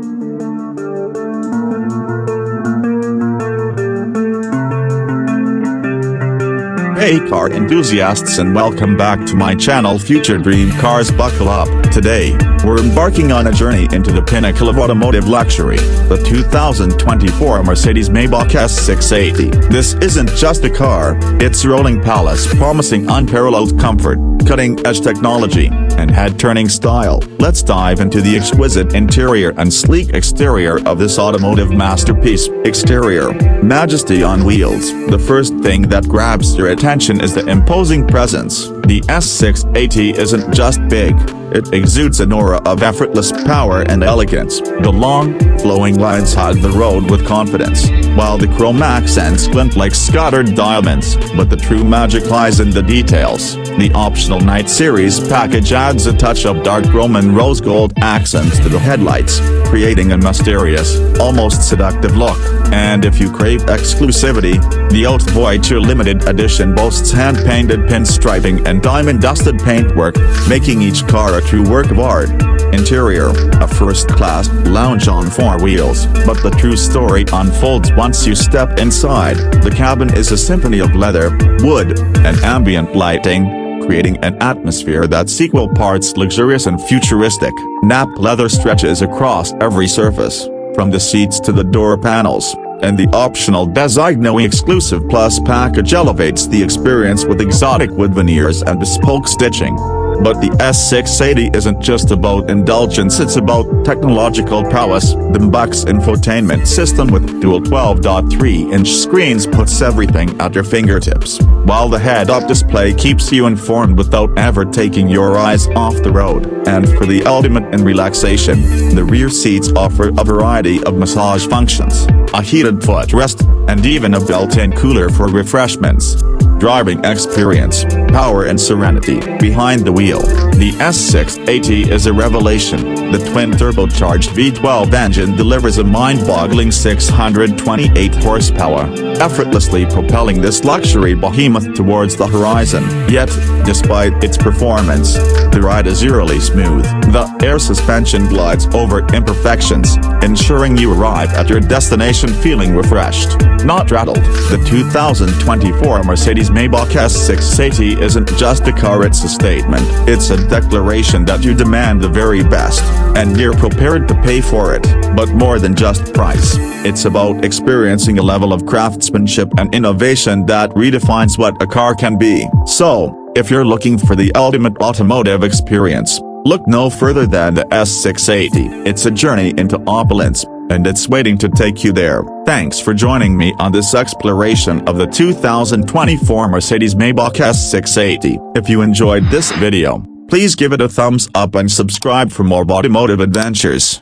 Hey car enthusiasts, and welcome back to my channel Future Dream Cars. Buckle up. Today, we're embarking on a journey into the pinnacle of automotive luxury, the 2024 Mercedes Maybach S680. This isn't just a car, it's a rolling palace promising unparalleled comfort, cutting-edge technology, and head-turning style. Let's dive into the exquisite interior and sleek exterior of this automotive masterpiece. Exterior majesty on wheels. The first thing that grabs your attention is the imposing presence. The S680 isn't just big, it exudes an aura of effortless power and elegance. The long, flowing lines hide the road with confidence, while the chrome accents glint like scattered diamonds. But the true magic lies in the details. The optional Night Series package adds a touch of dark chrome and rose gold accents to the headlights, creating a mysterious, almost seductive look. And if you crave exclusivity, the Haute Voiture limited edition boasts hand-painted pinstriping and diamond-dusted paintwork, making each car a true work of art. Interior, a first-class lounge on four wheels, but the true story unfolds once you step inside. The cabin is a symphony of leather, wood, and ambient lighting, creating an atmosphere that's equal parts luxurious and futuristic. Nap leather stretches across every surface, from the seats to the door panels, and the optional Designo exclusive Plus package elevates the experience with exotic wood veneers and bespoke stitching. But the S680 isn't just about indulgence, it's about technological prowess. The Maybach's infotainment system with dual 12.3-inch screens puts everything at your fingertips, while the head-up display keeps you informed without ever taking your eyes off the road. And for the ultimate in relaxation, the rear seats offer a variety of massage functions, a heated footrest, and even a built-in cooler for refreshments. Driving experience, power and serenity. Behind the wheel, the S680 is a revelation. The twin-turbocharged V12 engine delivers a mind-boggling 628 horsepower, effortlessly propelling this luxury behemoth towards the horizon. Yet, despite its performance, the ride is eerily smooth. The air suspension glides over imperfections, ensuring you arrive at your destination feeling refreshed, not rattled. The 2024 Mercedes Maybach S680 isn't just a car, it's a statement. It's a declaration that you demand the very best, and you're prepared to pay for it. But more than just price, it's about experiencing a level of craftsmanship and innovation that redefines what a car can be. So, if you're looking for the ultimate automotive experience, look no further than the S680. It's a journey into opulence, and it's waiting to take you there. Thanks for joining me on this exploration of the 2024 Mercedes Maybach S680. If you enjoyed this video, please give it a thumbs up and subscribe for more automotive adventures.